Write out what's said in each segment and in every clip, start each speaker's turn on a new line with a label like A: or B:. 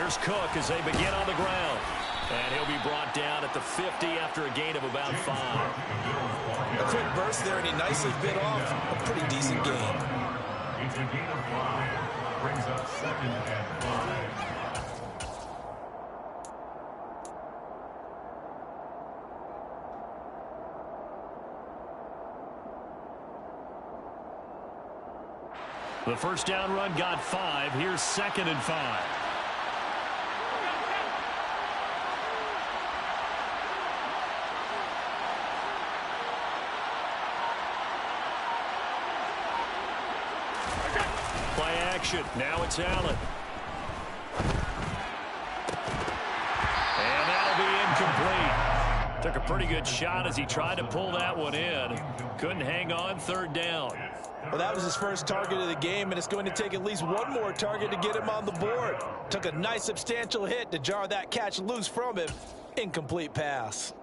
A: Here's Cook as they begin on the ground. And he'll be brought down at the 50 after a gain of about 5.
B: A quick burst there, and he nicely bit off a pretty decent gain.
C: It's a gain of 5. Brings up 2nd and 5.
A: The first down run got 5. Here's 2nd and 5. Play action. Now it's Allen. And that'll be incomplete. Took a pretty good shot as he tried to pull that one in. Couldn't hang on. 3rd down.
B: Well, that was his first target of the game, and it's going to take at least one more target to get him on the board. Took a nice substantial hit to jar that catch loose from him. Incomplete pass.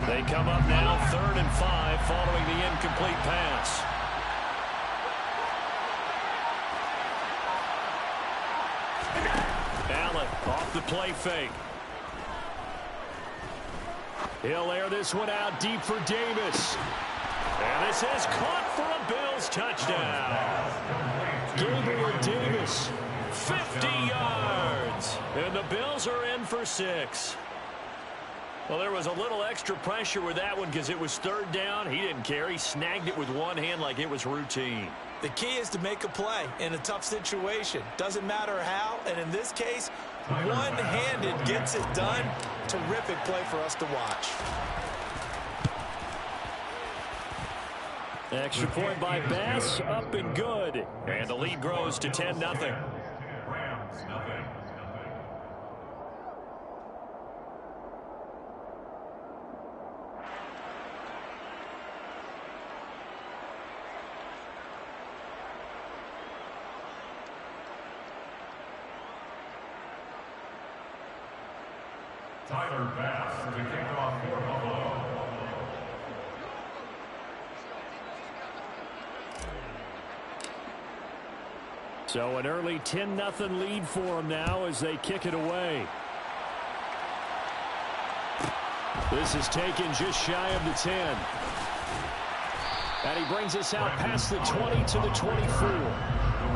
A: They come up now 3rd and 5 following the incomplete pass. Allen off the play fake. He'll air this one out deep for Davis. And this is caught for a Bills touchdown. Gabriel Davis, 50 yards. And the Bills are in for 6. Well, there was a little extra pressure with that one because it was 3rd down. He didn't care. He snagged it with one hand like it was routine.
B: The key is to make a play in a tough situation. Doesn't matter how, and in this case, one-handed gets it done. Terrific play for us to watch.
A: Extra point by Bass, up and good. And the lead grows to 10-0.
C: Rams, nothing. Tyler Bass to kick off for Buffalo.
A: So an early 10-0 lead for them now as they kick it away. This is taken just shy of the 10. And he brings us out past the 20 to the 24.
C: The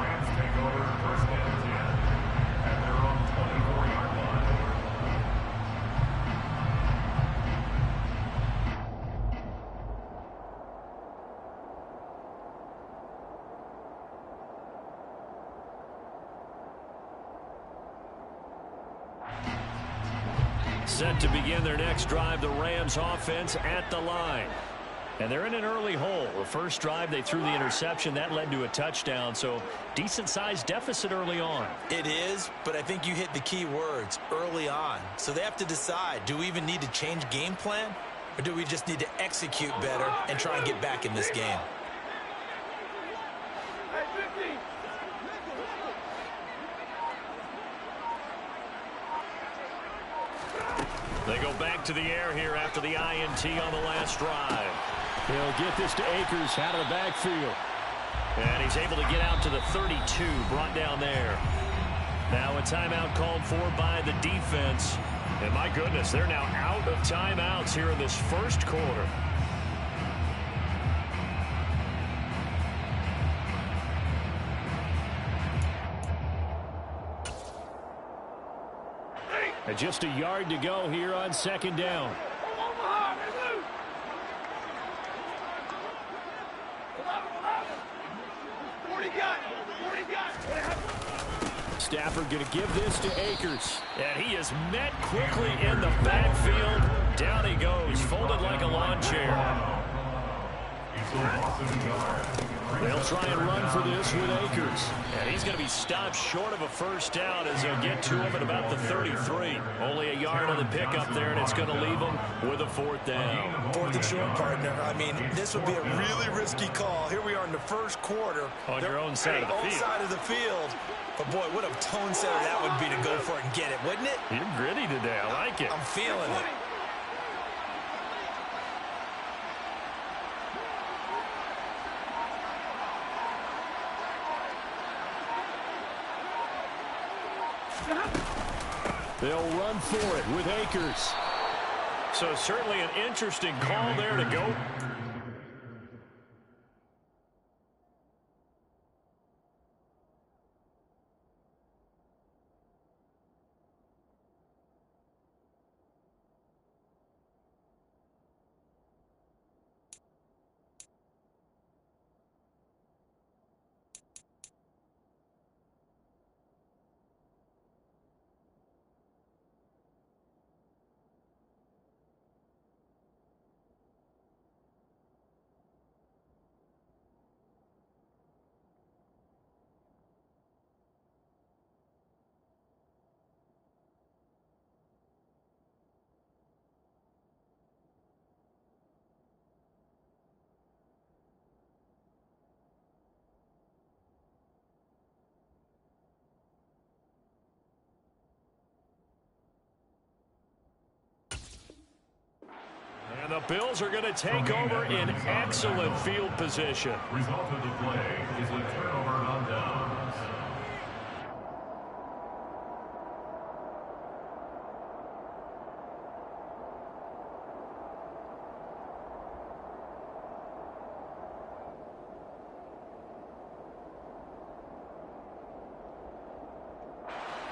C: Rams take over 1st and 10 at their own 24-yard line.
A: Set to begin their next drive, the Rams offense at the line. And they're in an early hole. The first drive, they threw the interception. That led to a touchdown, so decent-sized deficit early on.
B: It is, but I think you hit the key words, early on. So they have to decide, do we even need to change game plan? Or do we just need to execute better and try and get back in this game?
A: They go back to the air here after the INT on the last drive. He'll get this to Akers out of the backfield. And he's able to get out to the 32, brought down there. Now a timeout called for by the defense. And my goodness, they're now out of timeouts here in this first quarter. And just a yard to go here on 2nd down. Stafford going to give this to Akers. And he is met quickly in the backfield. Down he goes, folded like a lawn chair. They'll try and run for this with Akers. And he's going to be stopped short of a first down as they'll get to him at about the 33. Only a yard on the pickup there, and it's going to leave him with a fourth down.
B: Fourth and short, partner. I mean, this would be a really risky call. Here we are in the first quarter.
A: On your own side of the field.
B: Side of the field. But, boy, what a tone setter that would be to go for it and get it, wouldn't it?
A: You're gritty today. I like it.
B: I'm feeling it.
A: They'll run for it with Akers. So certainly an interesting call there to go. And the Bills are going to take over in excellent field position.
C: Result of the play is a turnover on downs.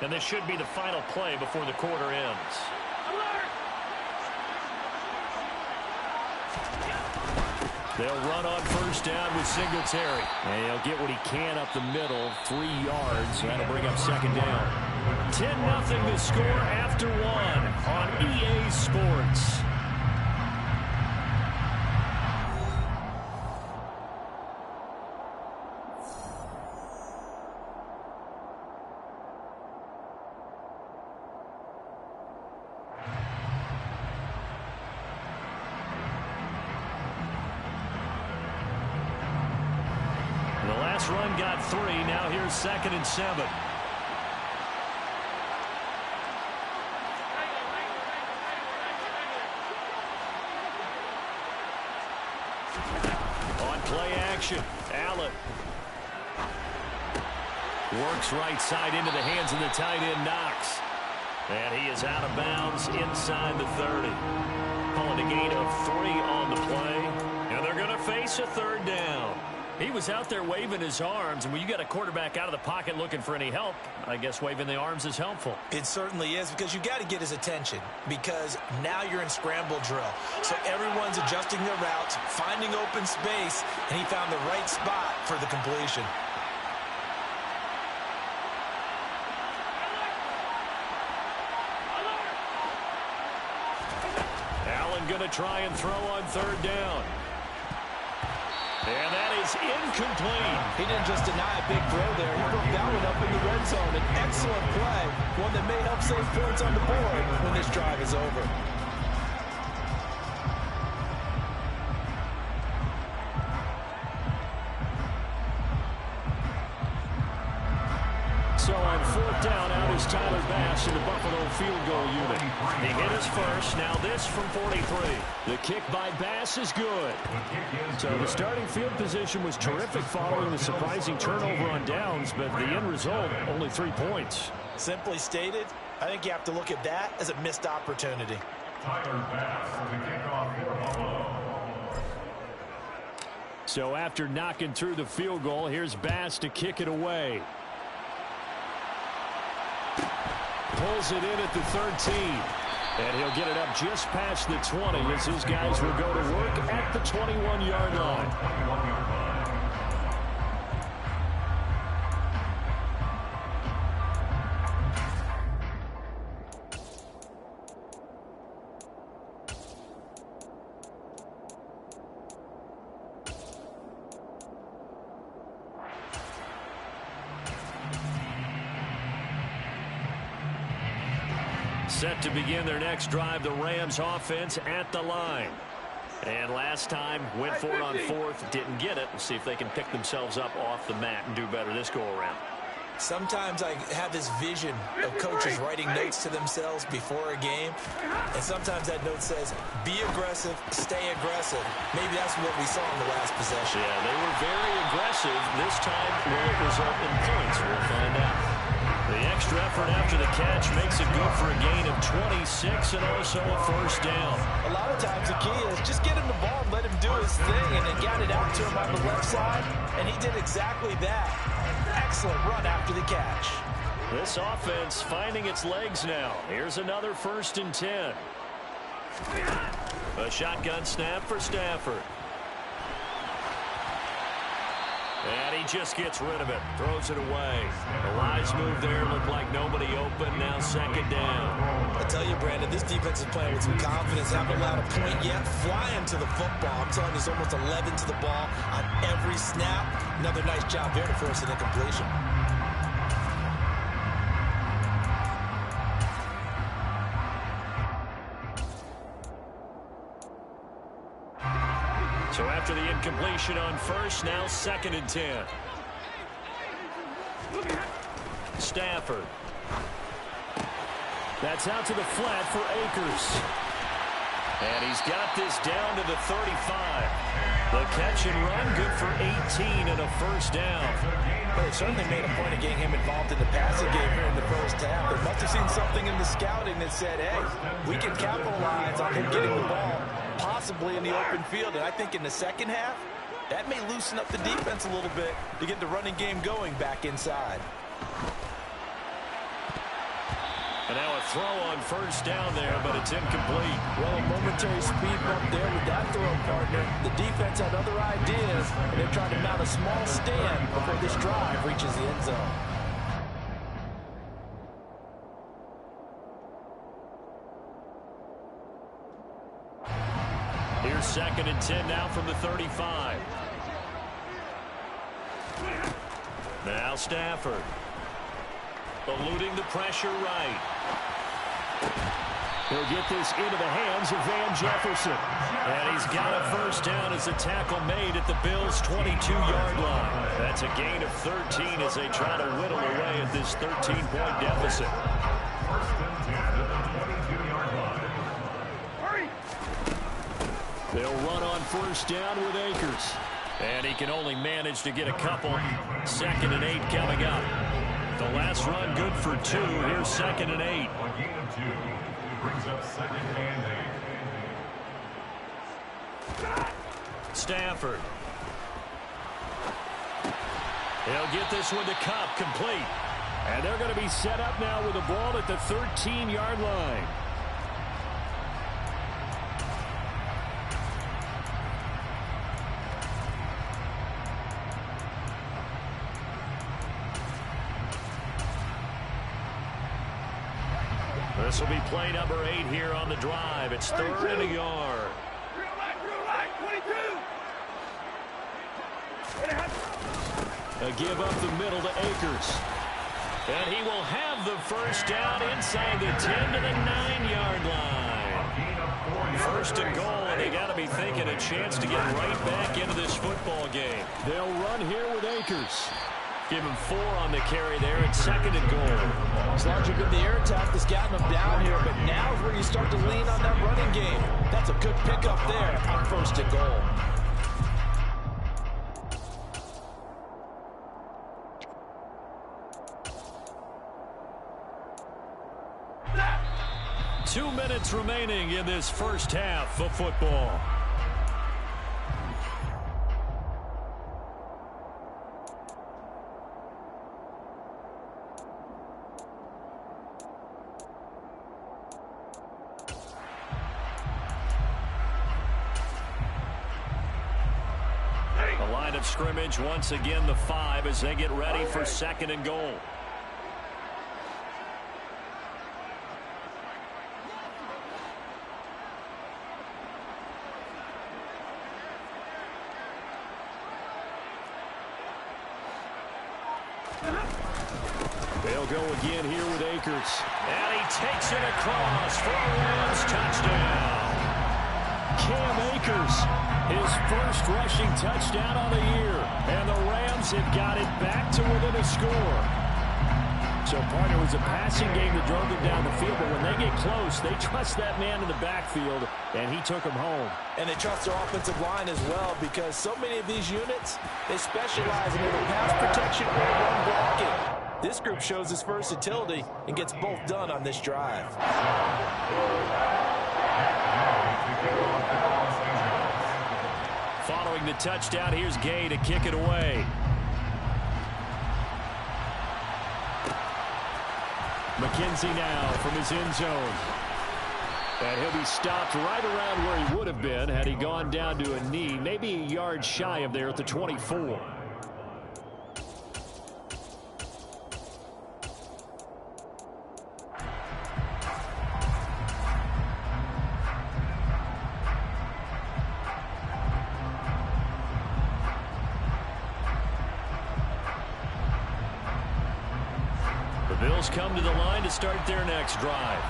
A: And this should be the final play before the quarter ends. They'll run on first down with Singletary. And he'll get what he can up the middle, 3 yards. That'll bring up second down. 10-0 the score after 1 on EA Sports. Run got 3. Now here's 2nd and 7. On play action, Allen works right side into the hands of the tight end Knox. And he is out of bounds inside the 30. Calling a gain of 3 on the play. And they're going to face a 3rd down. He was out there waving his arms, and when you got a quarterback out of the pocket looking for any help, I guess waving the arms is helpful.
B: It certainly is, because you got to get his attention, because now you're in scramble drill. So everyone's adjusting their routes, finding open space, and he found the right spot for the completion.
A: Allen going to try and throw on 3rd down. And that is incomplete.
B: He didn't just deny a big throw there. He broke that one up in the red zone. An excellent play, one that may help save points on the board when this drive is over.
A: So on 4th down, out is Tyler Bass in the Buffalo field goal unit. He hit his first. Now this from 43. The kick by Bass is good. So the starting field position was terrific following the surprising turnover on downs, but the end result, only 3 points.
B: Simply stated, I think you have to look at that as a missed opportunity.
C: Tyler Bass, the kickoff for Buffalo.
A: So after knocking through the field goal, here's Bass to kick it away. Pulls it in at the 13. And he'll get it up just past the 20 as his guys will go to work at the 21-yard line. set to begin their next drive. The Rams offense at the line. And last time, went for it on fourth, didn't get it. We'll see if they can pick themselves up off the mat and do better this go-around.
B: Sometimes I have this vision of coaches writing notes to themselves before a game, and sometimes that note says, be aggressive, stay aggressive. Maybe that's what we saw in the last possession.
A: Yeah, they were very aggressive. This time, will it result in points? We'll find out. The extra effort after the catch makes it good for a gain of 26 and also a first down.
B: A lot of times the key is just get him the ball and let him do his thing, and they got it out to him on the left side, and he did exactly that. Excellent run after the catch.
A: This offense finding its legs now. Here's another 1st and 10. A shotgun snap for Stafford. And he just gets rid of it. Throws it away. The wise move there. Looked like nobody open. Now 2nd down.
B: I tell you, Brandon, this defense is playing with some confidence. Haven't allowed a point yet. Flying to the football. I'm telling you, there's almost 11 to the ball on every snap. Another nice job there to force an incompletion.
A: So after the incompletion on first, now 2nd and 10. Stafford. That's out to the flat for Akers. And he's got this down to the 35. The catch and run, good for 18 and a first down.
B: Well, they certainly made a point of getting him involved in the passing game here in the first half. They must have seen something in the scouting that said, hey, we can capitalize on him getting the ball, possibly in the open field. And I think in the second half, that may loosen up the defense a little bit to get the running game going back inside.
A: And now a throw on first down there, but it's incomplete.
B: Well, a momentary speed bump there with that throw, partner. The defense had other ideas, and they're trying to mount a small stand before this drive reaches the end zone.
A: Here's 2nd and 10 now from the 35. Now Stafford. Eluding the pressure right. He'll get this into the hands of Van Jefferson. And he's got a first down as a tackle made at the Bills' 22-yard line. That's a gain of 13 as they try to whittle away at this 13-point deficit.
C: 1st and 10 at the 22-yard line.
A: They'll run on first down with Akers. And he can only manage to get a couple. 2nd and 8 coming up. The last run good for 2. Here's 2nd and 8.
C: A gain of 2 brings up 2nd and 8.
A: Stafford. He'll get this one to Kupp, complete. And they're going to be set up now with the ball at the 13-yard line. This will be play number 8 here on the drive. It's 3rd and a yard. A give up the middle to Akers. And he will have the first down inside the 10 to the 9-yard line. 1st and goal, and they got to be thinking a chance to get right back into this football game. They'll run here with Akers. Give him 4 on the carry there at 2nd and goal.
B: It's largely been the air attack that's gotten them down here, but now is where you start to lean on that running game. That's a good pickup there on 1st and goal.
A: Two minutes remaining in this first half of football. The line of scrimmage once again the 5 as they get ready for 2nd and goal. They'll go again here with Akers. And he takes it across for a Rams touchdown. Cam Akers, his first rushing touchdown on the year. And the Rams have got it back to within a score. So, partner, it was a passing game that drove them down the field, but when they get close, they trust that man in the backfield, and he took them home.
B: And they trust their offensive line as well, because so many of these units, they specialize in either pass protection or run blocking. This group shows its versatility and gets both done on this drive.
A: Following the touchdown, here's Gay to kick it away. McKenzie now from his end zone. And he'll be stopped right around where he would have been had he gone down to a knee, maybe a yard shy of there at the 24. Bills come to the line to start their next drive.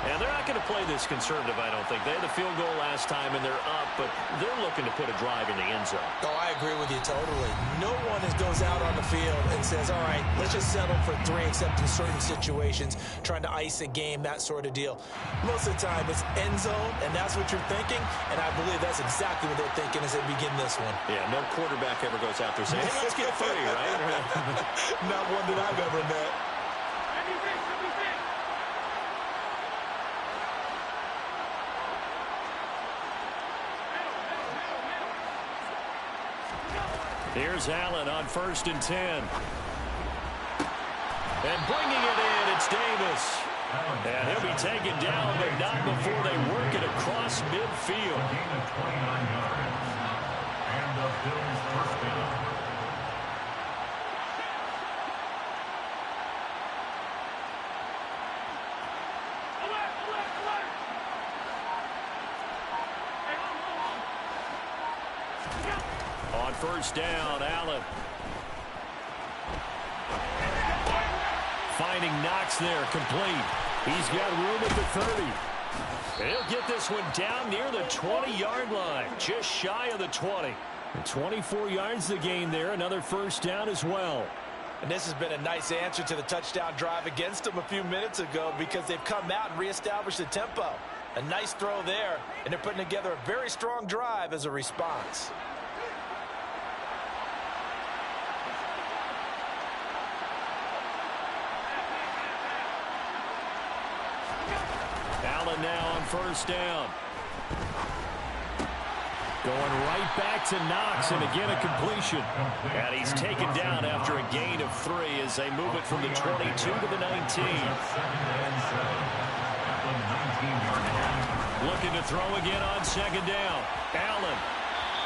A: And they're not going to play this conservative, I don't think. They had the field goal last time, and they're up, but they're looking to put a drive in the end zone.
B: Oh, I agree with you totally. No one goes out on the field and says, all right, let's just settle for 3, except in certain situations, trying to ice a game, that sort of deal. Most of the time, it's end zone, and that's what you're thinking, and I believe that's exactly what they're thinking as they begin this one.
A: Yeah, no quarterback ever goes out there saying, hey, let's get 3, right?
B: Not one that I've ever met.
A: Here's Allen on 1st and 10. And bringing it in, it's Davis. And he'll be taken down, but not before they work it across midfield.
C: Gain of 29 yards. And the Bills first down.
A: On 1st down, Allen. Finding Knox there, complete. He's got room at the 30. And he'll get this one down near the 20-yard line, just shy of the 20. And 24 yards the gain there, another 1st down as well.
B: And this has been a nice answer to the touchdown drive against them a few minutes ago, because they've come out and reestablished the tempo. A nice throw there, and they're putting together a very strong drive as a response.
A: Allen now on 1st down. Going right back to Knox, and again a completion. And he's taken down after a gain of 3 as they move it from the 22 to the 19. Looking to throw again on 2nd down. Allen.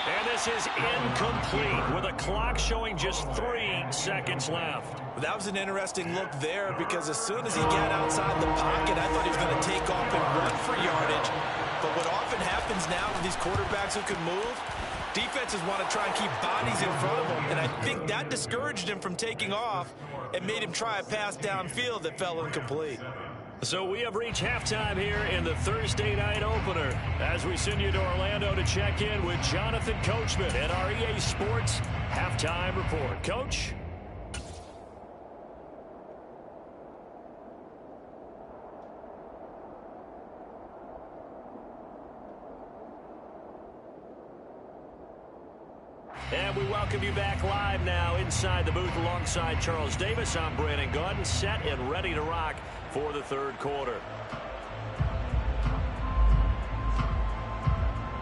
A: And this is incomplete with a clock showing just 3 seconds left.
B: That was an interesting look there, because as soon as he got outside the pocket, I thought he was going to take off and run for yardage. But what often happens now with these quarterbacks who can move, defenses want to try and keep bodies in front of them. And I think that discouraged him from taking off and made him try a pass downfield that fell incomplete.
A: So we have reached halftime here in the Thursday night opener as we send you to Orlando to check in with Jonathan Coachman at our EA Sports Halftime Report. Coach? And we welcome you back live now inside the booth alongside Charles Davis. I'm Brandon Gaudin, set and ready to rock for the 3rd quarter.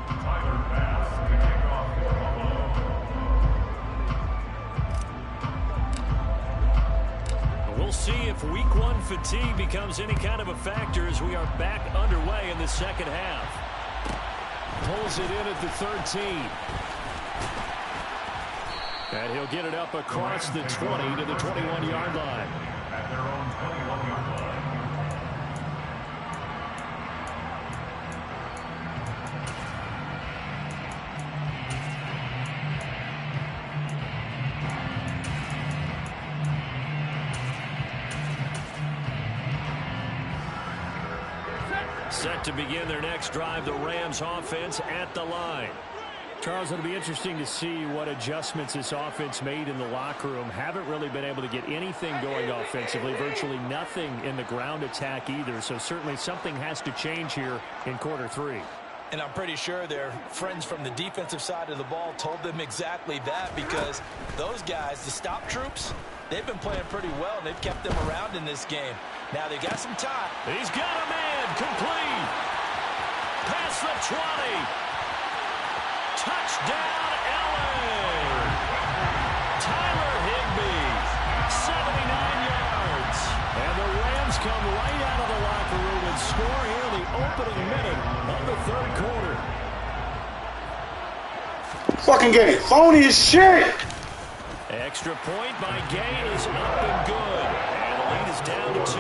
C: Tyler Bass, the kickoff for Buffalo.
A: We'll see if week 1 fatigue becomes any kind of a factor as we are back underway in the 2nd half. Pulls it in at the 13. And he'll get it up across the 20 to the 21-yard line.
C: At their own 21-yard line.
A: Set to begin their next drive, the Rams offense at the line.
D: Charles, it'll be interesting to see what adjustments this offense made in the locker room. Haven't really been able to get anything going offensively, virtually nothing in the ground attack either. So certainly something has to change here in quarter three.
B: And I'm pretty sure their friends from the defensive side of the ball told them exactly that, because those guys, the stop troops, they've been playing pretty well, and they've kept them around in this game. Now they got some time.
A: He's got a man complete. Past the 20. Touchdown, LA. Tyler Higbee, 79 yards. And the Rams come right out of the locker room and score here in the opening minute of the third quarter.
E: Fucking Gay. Phony as shit.
A: Extra point by Gay is up and good. And the lead is down to 2.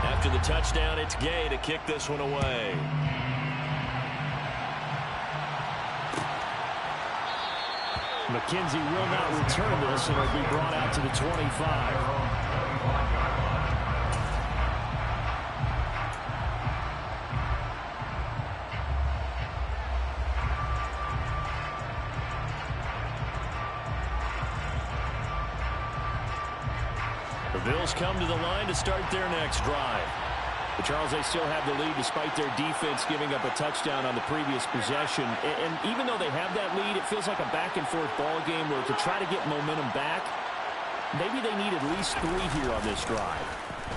A: After the touchdown, it's Gay to kick this one away.
D: McKenzie will not return this, and it'll be brought out to the 25.
A: The Bills come to the line to start their next drive.
D: But Charles, they still have the lead despite their defense giving up a touchdown on the previous possession. And even though they have that lead, it feels like a back-and-forth ball game where to try to get momentum back, maybe they need at least 3 here on this drive.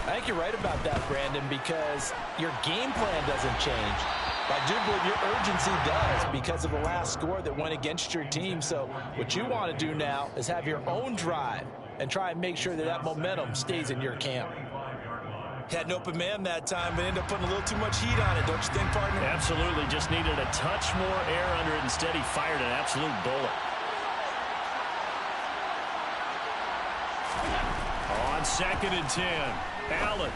B: I think you're right about that, Brandon, because your game plan doesn't change. But I do believe your urgency does because of the last score that went against your team. So what you want to do now is have your own drive and try and make sure that that momentum stays in your camp. Had an open man that time, but ended up putting a little too much heat on it, don't you think, partner?
A: Absolutely. Just needed a touch more air under it. Instead, he fired an absolute bullet. On 2nd and 10, Allen.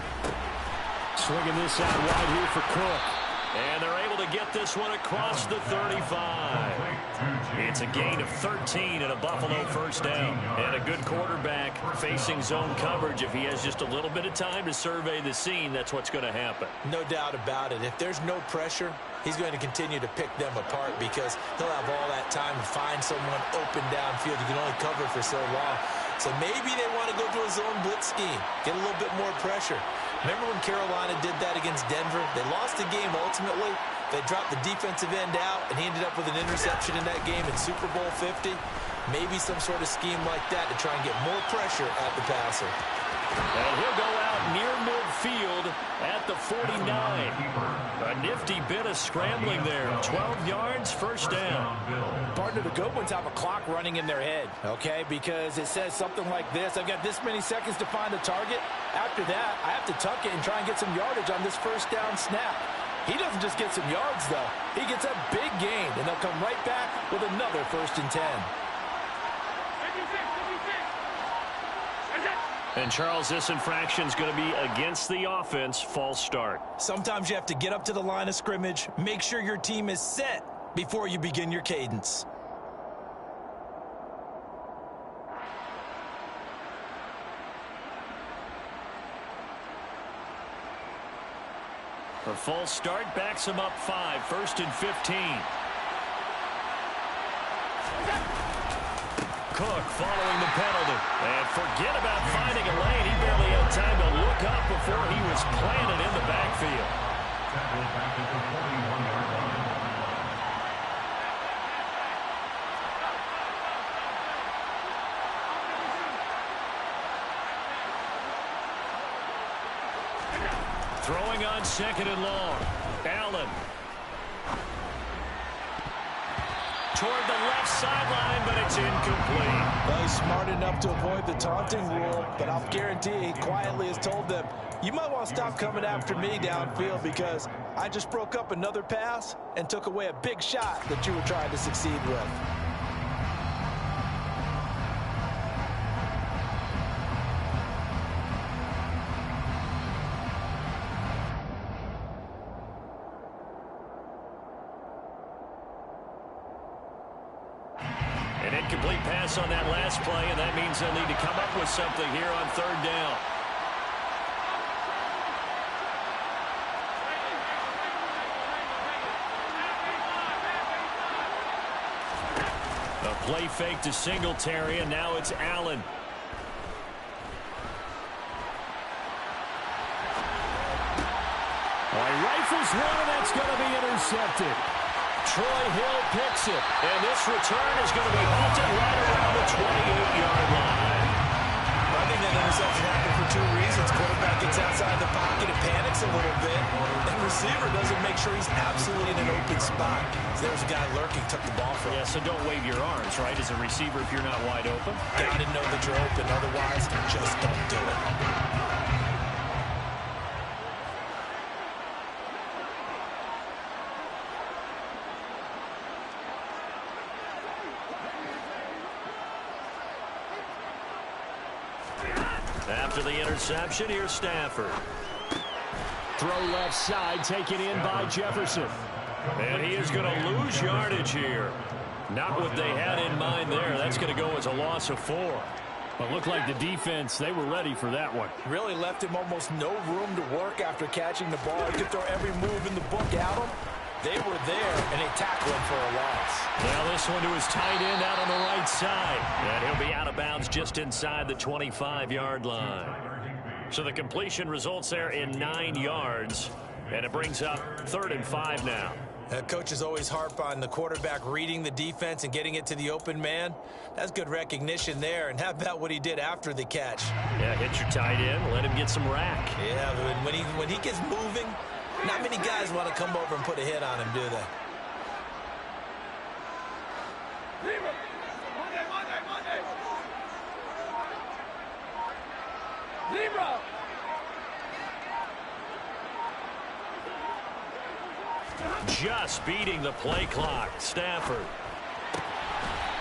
D: Swinging this out wide here for Cook.
A: And they're able to get this one across the 35. It's a gain of 13 and a Buffalo first down. And a good quarterback facing zone coverage. If he has just a little bit of time to survey the scene, that's what's going to happen.
B: No doubt about it. If there's no pressure, he's going to continue to pick them apart because he'll have all that time to find someone open downfield. You can only cover for so long. So maybe they want to go to a zone blitz scheme, get a little bit more pressure. Remember when Carolina did that against Denver? They lost the game ultimately. They dropped the defensive end out, and he ended up with an interception in that game in Super Bowl 50. Maybe some sort of scheme like that to try and get more pressure at the passer.
A: And he'll go out near midfield at the 49. A nifty bit of scrambling there. 12 yards, first down.
B: Partner, the good ones have a clock running in their head, okay? Because it says something like this. I've got this many seconds to find a target. After that, I have to tuck it and try and get some yardage on this first down snap. He doesn't just get some yards, though. He gets a big gain, and they'll come right back with another 1st and 10.
A: And Charles, this infraction is going to be against the offense. False start.
B: Sometimes you have to get up to the line of scrimmage, make sure your team is set before you begin your cadence.
A: A false start backs him up 5, 1st and 15. Cook following the penalty. And forget about finding a lane. He barely had time to look up before he was planted in the backfield. Throwing on 2nd and long. Allen. Toward the left sideline, but it's incomplete.
B: Well, he's smart enough to avoid the taunting rule, but I'll guarantee he quietly has told them, you might want to stop coming after me downfield because I just broke up another pass and took away a big shot that you were trying to succeed with.
A: Incomplete pass on that last play, and that means they'll need to come up with something here on third down. A play fake to Singletary, and now it's Allen. Rifles one, and that's going to be intercepted. Troy Hill picks it, and this return is going to be halted right around the 28-yard line.
B: I think that interception happened for two reasons. Quarterback gets outside the pocket and panics a little bit, and receiver doesn't make sure he's absolutely in an open spot. So there's a guy lurking, took the ball from him.
A: Yeah, so don't wave your arms, right, as a receiver if you're not wide open.
B: Got to know that you're open, otherwise just don't do it.
A: After the interception, here's Stafford. Throw left side, taken in by Jefferson. And he is going to lose yardage here. Not what they had in mind there. That's going to go as a loss of 4. But looked like the defense, they were ready for that one.
B: Really left him almost no room to work after catching the ball. He could throw every move in the book at him. They were there, and they tackled him for a loss.
A: Now this one to his tight end out on the right side. And he'll be out of bounds just inside the 25-yard line. So the completion results there in 9 yards. And it brings up 3rd and 5 now.
B: Coaches always harp on the quarterback reading the defense and getting it to the open man. That's good recognition there. And how about what he did after the catch?
A: Yeah, hit your tight end, let him get some rack.
B: Yeah, but when he gets moving, not many guys want to come over and put a hit on him, do they?
A: Just beating the play clock. Stafford.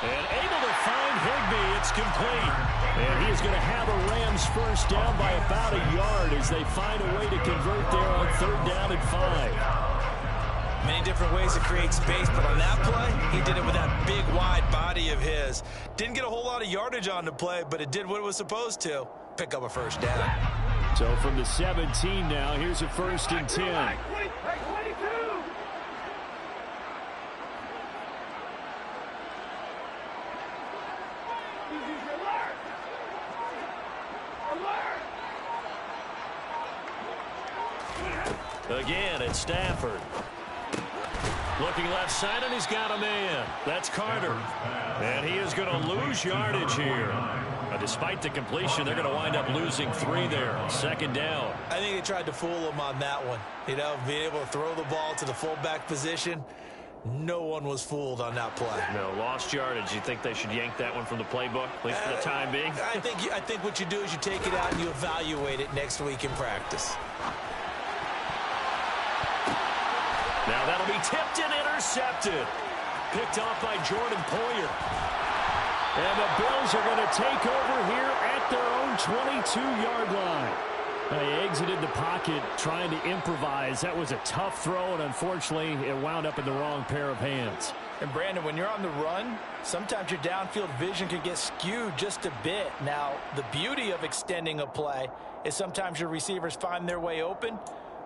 A: And able to find Higbee. It's complete. And he is going to have a Rams first down by about a yard as they find a way to convert there on 3rd down and 5.
B: Many different ways to create space, but on that play, he did it with that big, wide body of his. Didn't get a whole lot of yardage on the play, but it did what it was supposed to. Pick up a first down.
A: So from the 17 now, here's a 1st and 10. Again, it's Stafford. Looking left side, and he's got a man. That's Carter. And he is going to lose yardage here. Despite the completion, they're going to wind up losing 3 there. 2nd down.
B: I think they tried to fool him on that one. You know, being able to throw the ball to the fullback position. No one was fooled on that play.
A: No, lost yardage. You think they should yank that one from the playbook, at least for the time being?
B: I think what you do is you take it out and you evaluate it next week in practice.
A: Now that'll be tipped and intercepted. Picked off by Jordan Poyer. And the Bills are going to take over here at their own 22-yard line. They exited the pocket trying to improvise. That was a tough throw, and unfortunately, it wound up in the wrong pair of hands.
B: And, Brandon, when you're on the run, sometimes your downfield vision can get skewed just a bit. Now, the beauty of extending a play is sometimes your receivers find their way open,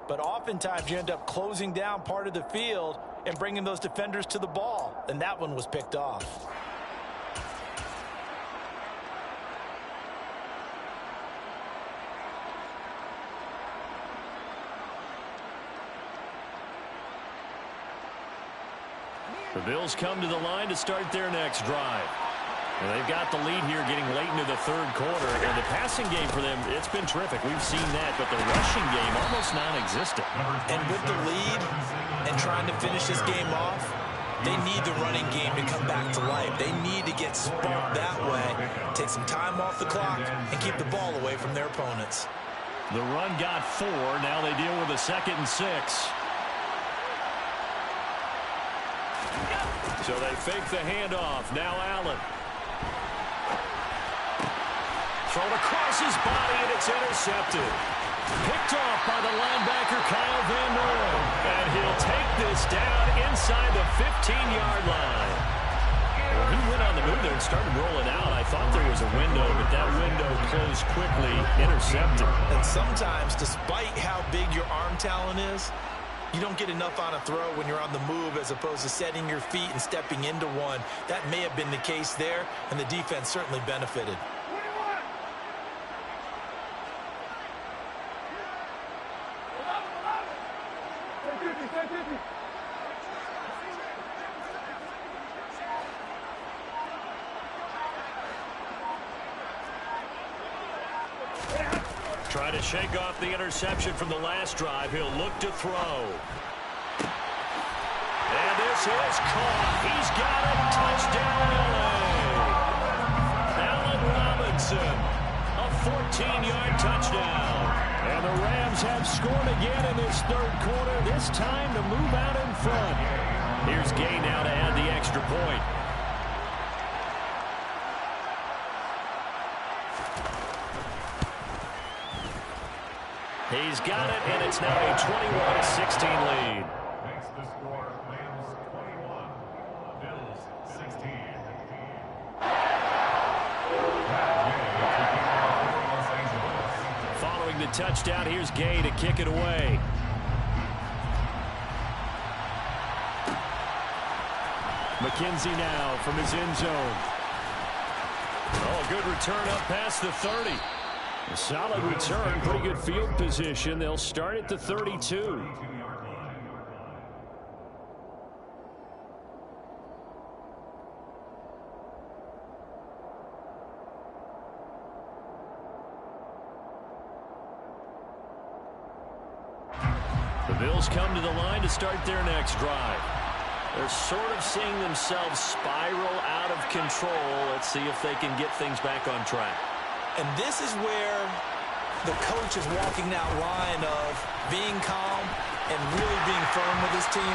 B: but oftentimes you end up closing down part of the field and bringing those defenders to the ball, and that one was picked off.
A: The Bills come to the line to start their next drive. And they've got the lead here getting late into the 3rd quarter. And the passing game for them, it's been terrific. We've seen that. But the rushing game, almost non-existent.
B: And with the lead and trying to finish this game off, they need the running game to come back to life. They need to get sparked that way, take some time off the clock, and keep the ball away from their opponents.
A: The run got 4. Now they deal with a 2nd and 6. So they fake the handoff. Now Allen. Thrown across his body, and it's intercepted. Picked off by the linebacker, Kyle Van Noy. And he'll take this down inside the 15-yard line. Well, he went on the move there and started rolling out. I thought there was a window, but that window closed quickly, intercepted.
B: And sometimes, despite how big your arm talent is, you don't get enough on a throw when you're on the move as opposed to setting your feet and stepping into one. That may have been the case there, and the defense certainly benefited.
A: Trying to shake off the interception from the last drive. He'll look to throw. And this is caught. He's got it. Touchdown, LA. Allen Robinson. A 14-yard touchdown. And the Rams have scored again in this third quarter. This time to move out in front. Here's Gay now to add the extra point. He's got it, and it's now a 21-16 lead.
C: Makes the score Rams 21, Bills 16.
A: Following the touchdown, here's Gay to kick it away. McKenzie now from his end zone. Oh, good return up past the 30. A solid return, pretty good field position. They'll start at the 32. The Bills come to the line to start their next drive. They're sort of seeing themselves spiral out of control. Let's see if they can get things back on track.
B: And this is where the coach is walking that line of being calm and really being firm with his team.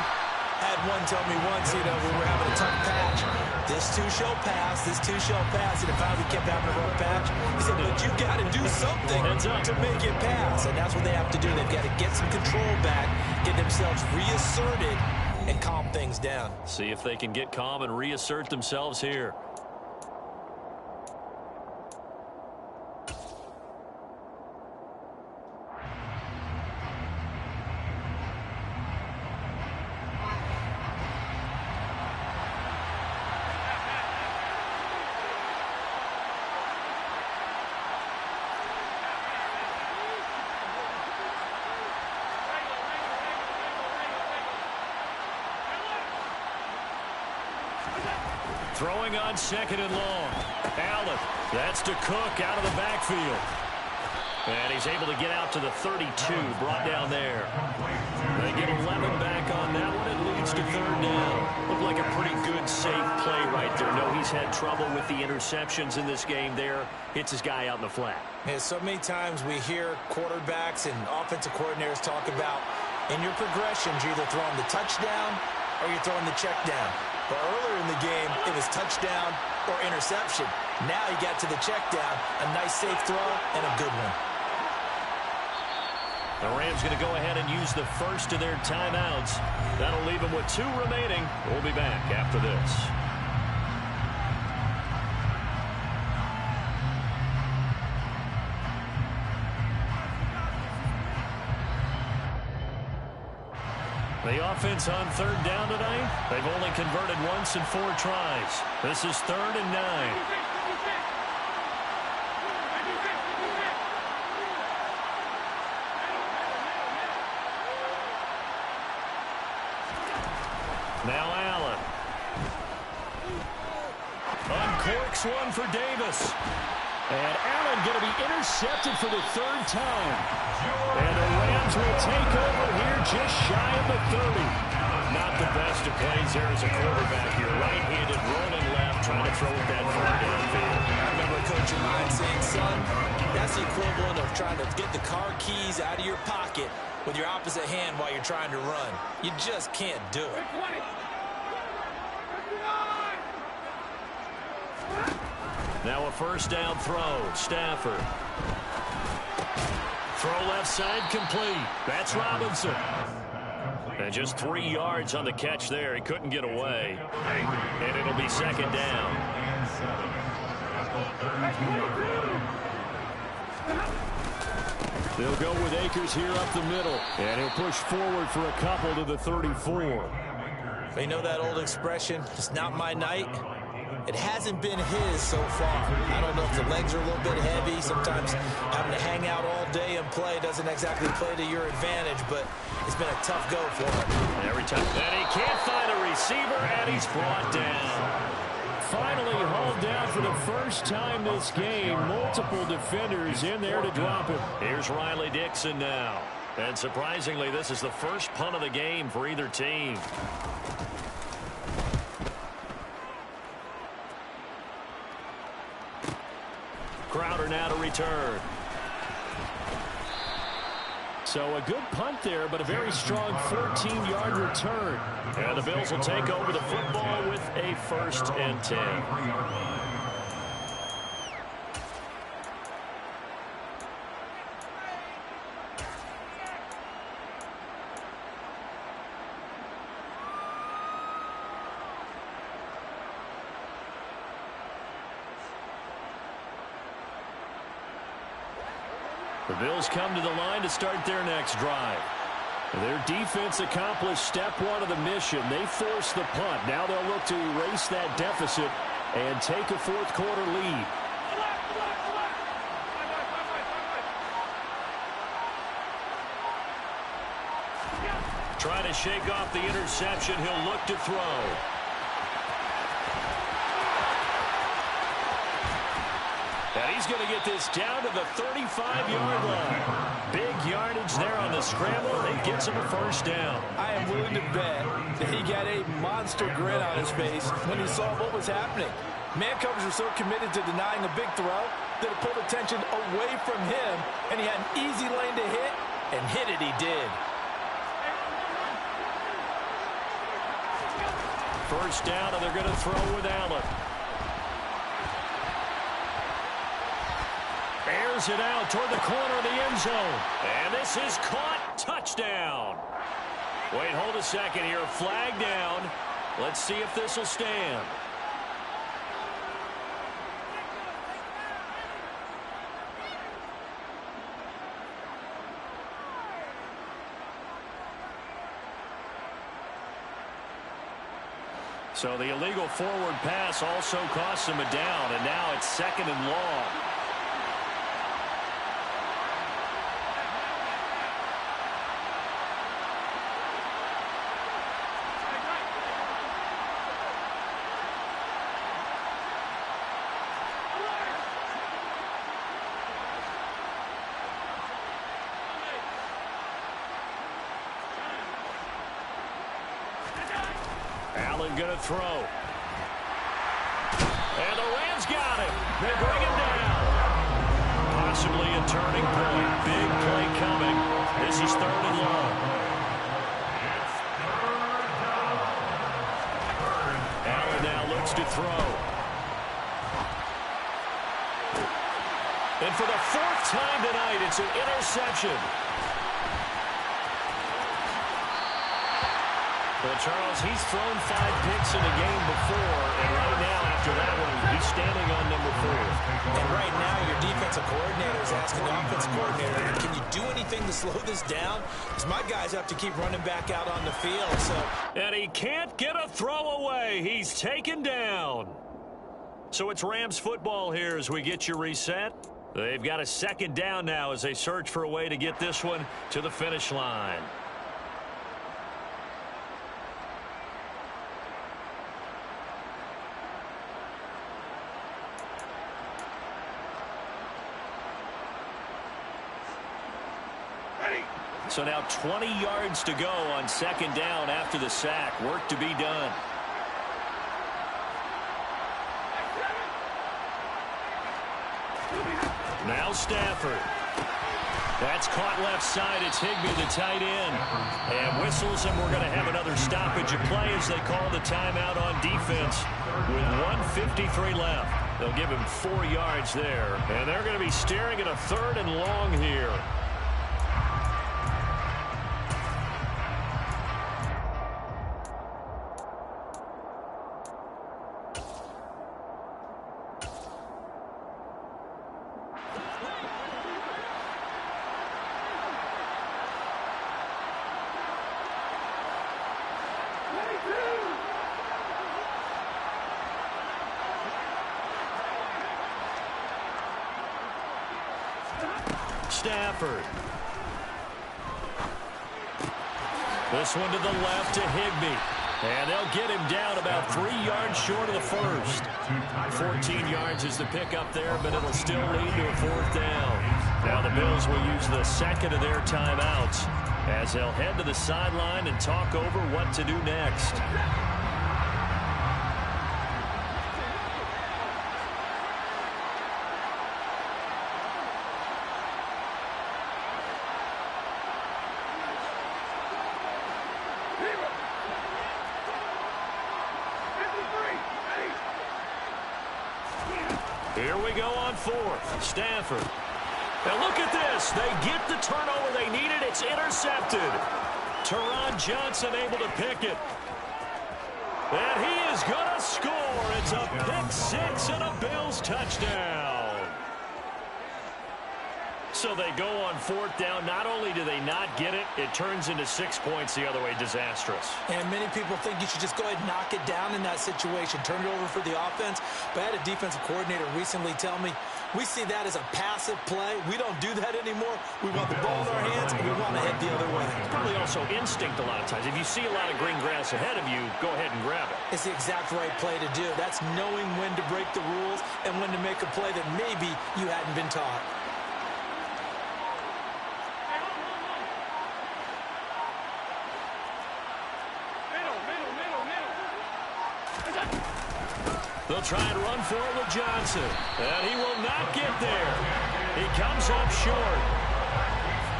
B: I had one tell me once, we were having a tough patch. This too shall pass, this too shall pass. And if we kept having a rough patch, he said, but you got to do something to make it pass. And that's what they have to do. They've got to get some control back, get themselves reasserted, and calm things down.
A: See if they can get calm and reassert themselves here. Throwing on second and long. Allen. That's to Cook out of the backfield. And he's able to get out to the 32. Brought down there. They get 11 back on that one. It leads to third down. Looked like a pretty good, safe play right there. No, he's had trouble with the interceptions in this game there. Hits his guy out in the flat.
B: Yeah, so many times we hear quarterbacks and offensive coordinators talk about in your progressions, you're either throwing the touchdown or you're throwing the check down. But earlier in the game, it was touchdown or interception. Now you got to the check down, a nice safe throw, and a good one.
A: The Rams going to go ahead and use the first of their timeouts. That'll leave them with 2 remaining. We'll be back after this. The offense on third down tonight, they've only converted once in 4 tries. This is 3rd and 9. Now Allen. Uncorks one for Davis. And Allen going to be intercepted for the 3rd time. And the Rams will take over here just shy of the 30. Not the best of plays there as a quarterback here. Right-handed, rolling left, trying to throw it that far downfield.
B: I remember a coach of mine saying, son, that's the equivalent of trying to get the car keys out of your pocket with your opposite hand while you're trying to run. You just can't do it.
A: Now a first down throw. Stafford. Throw left side complete. That's Robinson. And just 3 yards on the catch there. He couldn't get away. And it'll be second down.
D: They'll go with Akers here up the middle. And he'll push forward for a couple to the 34.
B: They know that old expression, it's not my night. It hasn't been his so far. I don't know if the legs are a little bit heavy. Sometimes having to hang out all day and play doesn't exactly play to your advantage, but it's been a tough go for him.
A: Every time. And he can't find a receiver, and he's brought down.
D: Finally hauled down for the first time this game. Multiple defenders in there to drop him.
A: Here's Riley Dixon now. And surprisingly, this is the first punt of the game for either team. Crowder now to return.
D: So a good punt there, but a very strong 14-yard return.
A: And the Bills will take over the football with a 1st and 10.
D: The Bills come to the line to start their next drive. Their defense accomplished step 1 of the mission. They forced the punt. Now they'll look to erase that deficit and take a 4th quarter lead.
A: Trying to shake off the interception. He'll look to throw. And he's going to get this down to the 35-yard line. Big yardage there on the scramble. It gets him a 1st down.
B: I am willing to bet that he got a monster grin on his face when he saw what was happening. Man coverage was so committed to denying a big throw that it pulled attention away from him, and he had an easy lane to hit, and hit it he did.
A: 1st down, and they're going to throw with Allen. Airs it out toward the corner of the end zone. And this is caught. Touchdown. Wait, hold a second here. Flag down. Let's see if this will stand. So the illegal forward pass also costs him a down, and now it's 2nd and long. Allen going to throw. And the Rams got him. They bring him down. Possibly a turning point. Big play coming. This is 3rd and long. Allen now looks to throw. And for the 4th time tonight, it's an interception. Well, Charles, he's thrown 5 picks in a game before, and right now, after that one, he's standing on number 4.
B: And right now, your defensive coordinator is asking the offensive coordinator, can you do anything to slow this down? Because my guys have to keep running back out on the field. So,
A: and he can't get a throw away. He's taken down. So it's Rams football here as we get you reset. They've got a 2nd down now as they search for a way to get this one to the finish line. So now 20 yards to go on 2nd down after the sack. Work to be done. Now Stafford. That's caught left side. It's Higbee, the tight end. And whistles, and we're going to have another stoppage of play as they call the timeout on defense with 1:53 left. They'll give him 4 yards there. And they're going to be staring at a 3rd and long here. Stafford. This one to the left to Higbee. And they'll get him down about 3 yards short of the first. 14 yards is the pickup there, but it'll still lead to a 4th down. Now the Bills will use the second of their timeouts as they'll head to the sideline and talk over what to do next. Here we go on 4th. Stafford. Now look at this. They get the turnover they needed. It's intercepted. Taron Johnson able to pick it. And he is going to score. It's a pick 6 and a Bills touchdown. So they go on 4th down. Not only do they not get it, it turns into 6 points the other way. Disastrous.
B: And many people think you should just go ahead and knock it down in that situation. Turn it over for the offense. But I had a defensive coordinator recently tell me, we see that as a passive play. We don't do that anymore. We want the ball in our hands, and we want to head the other way.
A: It's probably also instinct a lot of times. If you see a lot of green grass ahead of you, go ahead and grab it.
B: It's the exact right play to do. That's knowing when to break the rules and when to make a play that maybe you hadn't been taught.
A: They'll try and run for it with Johnson. And he will not get there. He comes up short.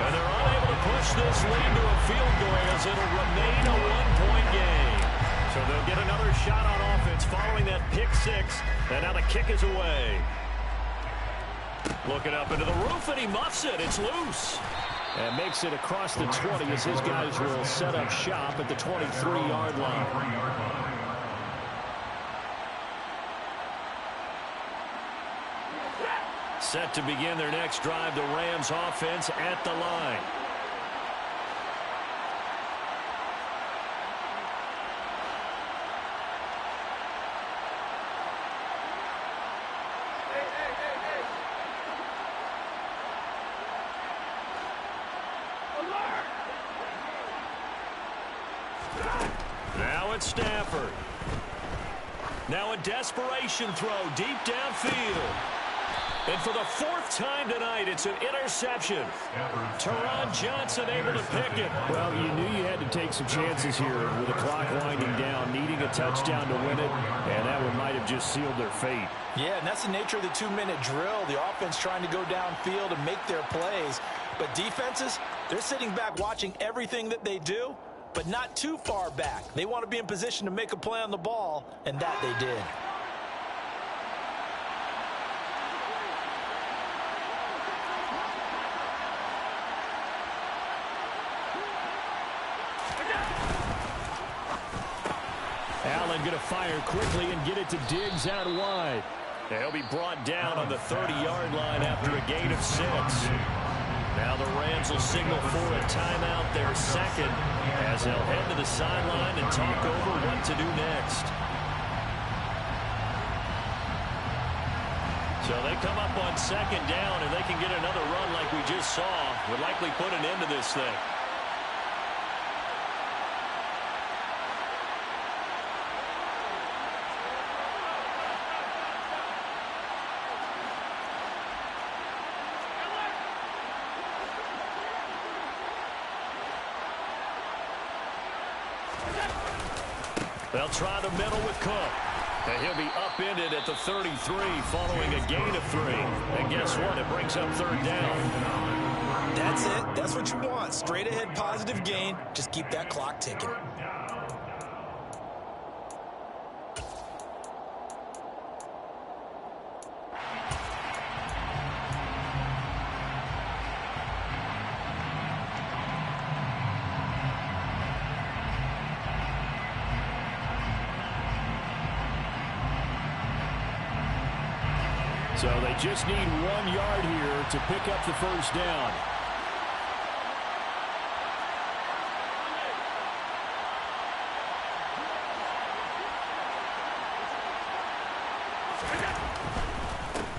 A: And they're unable to push this lead to a field goal as it'll remain a 1-point game. So they'll get another shot on offense following that pick 6. And now the kick is away. Looking up into the roof, and he muffs it. It's loose.
D: And makes it across the 20 as his guys will set up shop at the 23-yard line.
A: Set to begin their next drive, the Rams offense at the line. Now it's Stafford. Now a desperation throw deep downfield. And for the 4th time tonight, it's an interception. Taron Johnson able to pick it.
D: Well, you knew you had to take some chances here with the clock winding down, needing a touchdown to win it, and that one might have just sealed their fate.
B: Yeah, and that's the nature of the 2-minute drill. The offense trying to go downfield and make their plays. But defenses, they're sitting back watching everything that they do, but not too far back. They want to be in position to make a play on the ball, and that they did.
D: Allen going to fire quickly and get it to Diggs out wide.
A: He'll be brought down on the 30-yard line after a gain of 6. Now the Rams will signal for a timeout, their second, as they'll head to the sideline and talk over what to do next. So they come up on 2nd down, and they can get another run like we just saw. Would likely put an end to this thing. They'll try the middle with Cook. And he'll be upended at the 33 following a gain of 3. And guess what? It brings up 3rd down.
B: That's it. That's what you want. Straight ahead positive gain. Just keep that clock ticking.
D: So they just need 1 yard here to pick up the 1st down.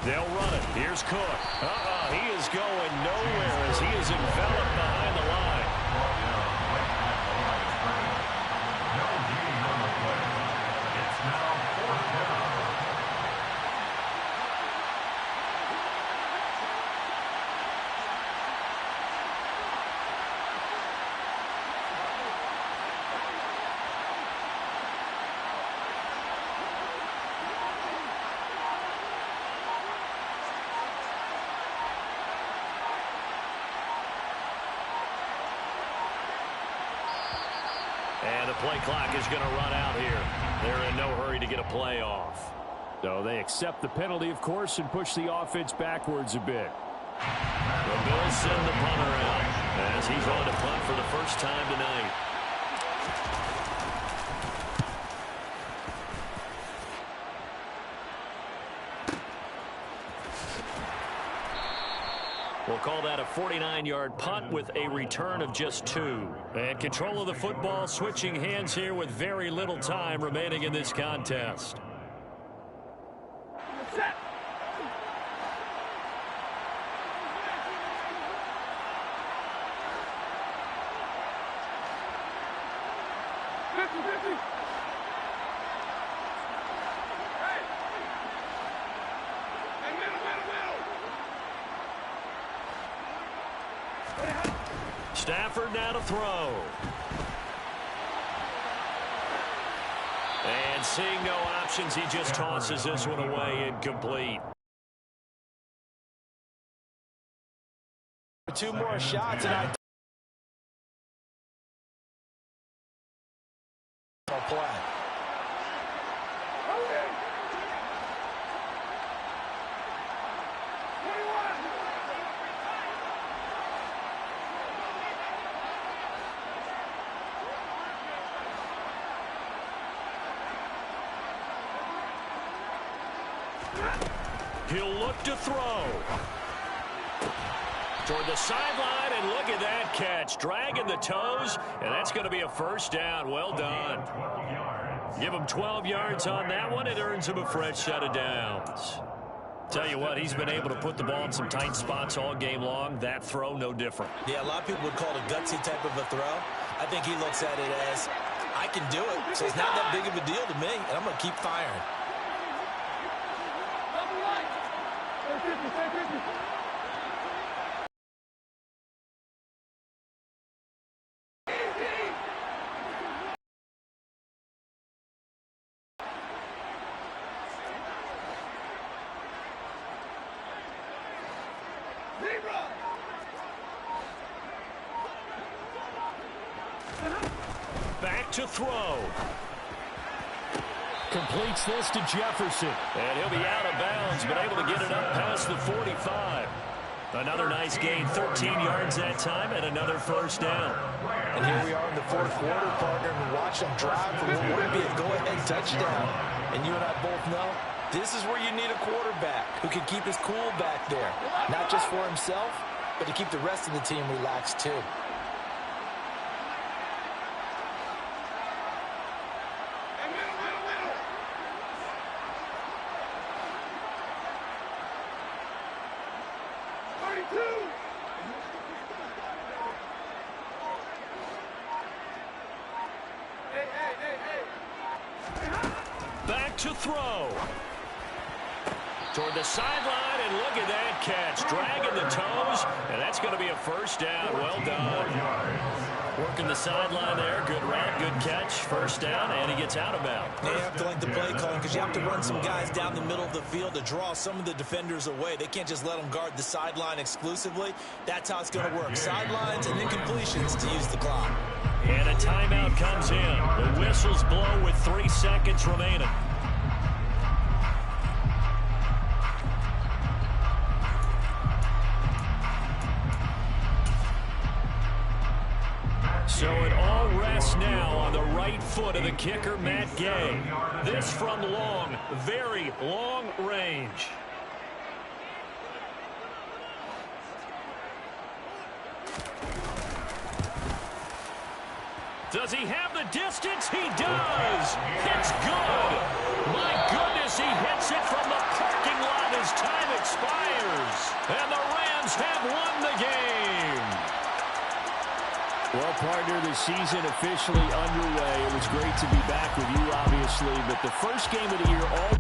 A: They'll run it. Here's Cook. He is going nowhere as he is enveloped behind the line.
C: It's now 4th down.
A: And the play clock is going to run out here. They're in no hurry to get a play off.
D: So they accept the penalty, of course, and push the offense backwards a bit.
A: The Bills send the punter out as he's on to punt for the first time tonight. We'll call that a 49-yard punt with a return of just 2. And control of the football switching hands here with very little time remaining in this contest.
C: Set.
A: Stafford now to throw. And seeing no options, he just tosses this one away incomplete.
B: 2 more shots and I play.
A: He'll look to throw. Toward the sideline, and look at that catch. Dragging the toes, and that's going to be a first down. Well done. Give him 12 yards on that one. It earns him a fresh set of downs. Tell you what, he's been able to put the ball in some tight spots all game long. That throw, no different.
B: Yeah, a lot of people would call it a gutsy type of a throw. I think he looks at it as, I can do it, so it's not that big of a deal to me, and I'm going to keep firing.
A: Back to throw. Completes this to Jefferson. And he'll be out of bounds, but able to get it up past the 45. Another nice gain, 13 yards that time, and another first down.
B: And here we are in the 4th quarter, partner, and watch them drive for what would be a go-ahead touchdown. And you and I both know this is where you need a quarterback who can keep his cool back there. Not just for himself, but to keep the rest of the team relaxed too.
A: Back to throw. Toward the sideline, and look at that catch. Dragging the toes, and that's going to be a first down. Well done. Working the sideline there. Good route, good catch. First down, and he gets out of bounds.
B: They have to like the play calling because you have to run some guys down the middle of the field to draw some of the defenders away. They can't just let them guard the sideline exclusively. That's how it's going to work. Sidelines and then completions to use the clock.
A: And a timeout comes in. The whistles blow with 3 seconds remaining. So it all rests now on the right foot of the kicker, Matt Gay. This from long, very long range. Does he have the distance? He does. It's good. My goodness, he hits it from the parking lot as time Well, partner, the season officially underway. It was great to be back with you, obviously, but the first game of the year all